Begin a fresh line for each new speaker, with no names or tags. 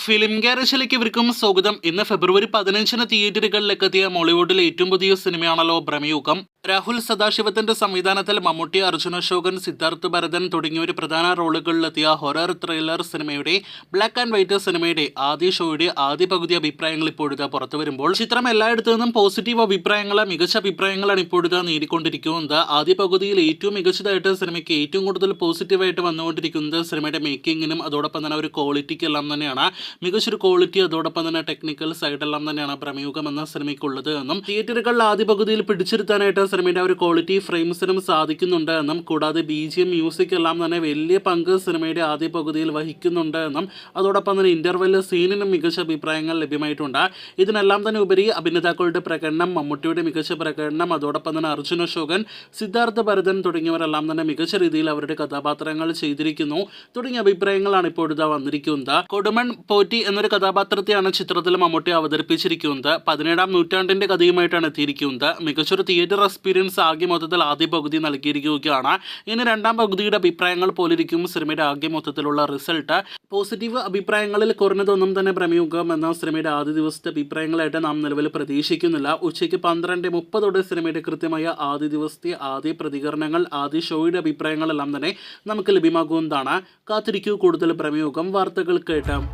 Film ഗാരേജിലേക്ക് ഇവർക്കും സ്വാഗതം. ഇന്ന് ഫെബ്രുവരി 15 തിയേറ്ററുകളിലെത്തിയ മോളിവുഡിലെ ഏറ്റവും പുതിയ സിനിമയാണല്ലോ ഭ്രമയുഗം. രാഹുൽ സദാശിവത്തിന്റെ സംവിധാനത്തിൽ മമ്മൂട്ടി, അർജുൻ അശോകൻ, സിദ്ധാർത്ഥ് ഭരതൻ തുടങ്ങിയവർ പ്രധാന റോളുകളിലെത്തിയ ഹൊറർ ത്രില്ലർ സിനിമയുടെ ബ്ലാക്ക് ആൻഡ് വൈറ്റ് സിനിമയുടെ ആദ്യ ഷോയുടെ ആദ്യ പകുതി അഭിപ്രായങ്ങൾ ഇപ്പോഴത്തെ പുറത്തു വരുമ്പോൾ ചിത്രം എല്ലായിടത്തു നിന്നും പോസിറ്റീവ് അഭിപ്രായങ്ങൾ, മികച്ച അഭിപ്രായങ്ങളാണ് ഇപ്പോഴത്തെ നേടിക്കൊണ്ടിരിക്കുന്നത്. ആദ്യ പകുതിയിൽ ഏറ്റവും മികച്ചതായിട്ട് സിനിമയ്ക്ക് ഏറ്റവും കൂടുതൽ പോസിറ്റീവായിട്ട് വന്നുകൊണ്ടിരിക്കുന്നത് സിനിമയുടെ മേക്കിങ്ങിനും അതോടൊപ്പം തന്നെ ഒരു ക്വാളിറ്റിക്കെല്ലാം തന്നെയാണ്. മികച്ചൊരു ക്വാളിറ്റി അതോടൊപ്പം തന്നെ ടെക്നിക്കൽ സൈഡെല്ലാം തന്നെയാണ് ഭ്രമയുഗം എന്ന സിനിമയ്ക്കുള്ളത് എന്നും തിയേറ്ററുകളിൽ ആദ്യ പകുതിയിൽ പിടിച്ചിരുത്താനായിട്ട് സിനിമയുടെ ഒരു ക്വാളിറ്റി ഫ്രെയിംസിനും സാധിക്കുന്നുണ്ട് എന്നും കൂടാതെ BGM മ്യൂസിക് എല്ലാം തന്നെ വലിയ പങ്ക് സിനിമയുടെ ആദ്യ പകുതിയിൽ വഹിക്കുന്നുണ്ട് എന്നും അതോടൊപ്പം തന്നെ ഇന്റർവെൽ സീനിനും മികച്ച അഭിപ്രായങ്ങൾ ലഭ്യമായിട്ടുണ്ട്. ഇതിനെല്ലാം തന്നെ ഉപരി അഭിനേതാക്കളുടെ പ്രകടനം, മമ്മൂട്ടിയുടെ മികച്ച പ്രകടനം, അതോടൊപ്പം തന്നെ അർജുൻ അശോകൻ, സിദ്ധാർത്ഥ് ഭരതൻ തുടങ്ങിയവരെല്ലാം തന്നെ മികച്ച രീതിയിൽ അവരുടെ കഥാപാത്രങ്ങൾ ചെയ്തിരിക്കുന്നു തുടങ്ങിയ അഭിപ്രായങ്ങളാണ് ഇപ്പോഴത്തെ വന്നിരിക്കുന്നത്. കൊടുമൺ പോറ്റി എന്നൊരു കഥാപാത്രത്തെയാണ് ചിത്രത്തിൽ മമ്മൂട്ടി അവതരിപ്പിച്ചിരിക്കുന്നത്. 17-ാം നൂറ്റാണ്ടിന്റെ കഥയുമായിട്ടാണ് എത്തിയിരിക്കുന്നത്. മികച്ചൊരു തിയേറ്റർ എക്സ്പീരിയൻസ് ആകെ മൊത്തത്തിൽ ആദ്യ പകുതി നൽകിയിരിക്കുകയാണ്. ഇനി രണ്ടാം പകുതിയുടെ അഭിപ്രായങ്ങൾ പോലിരിക്കും സിനിമയുടെ ആകെ മൊത്തത്തിലുള്ള റിസൾട്ട്. പോസിറ്റീവ് അഭിപ്രായങ്ങളിൽ കുറഞ്ഞതൊന്നും തന്നെ ഭ്രമയുഗം എന്ന സിനിമയുടെ ആദ്യ ദിവസത്തെ അഭിപ്രായങ്ങളായിട്ട് നാം നിലവിൽ പ്രതീക്ഷിക്കുന്നില്ല. ഉച്ചയ്ക്ക് 12:30 സിനിമയുടെ കൃത്യമായ ആദ്യ ദിവസത്തെ ആദ്യ പ്രതികരണങ്ങൾ, ആദ്യ ഷോയുടെ അഭിപ്രായങ്ങളെല്ലാം തന്നെ നമുക്ക് ലഭ്യമാകുന്നതാണ്. കാത്തിരിക്കൂ കൂടുതൽ ഭ്രമയുഗം വാർത്തകൾ കേട്ടാം.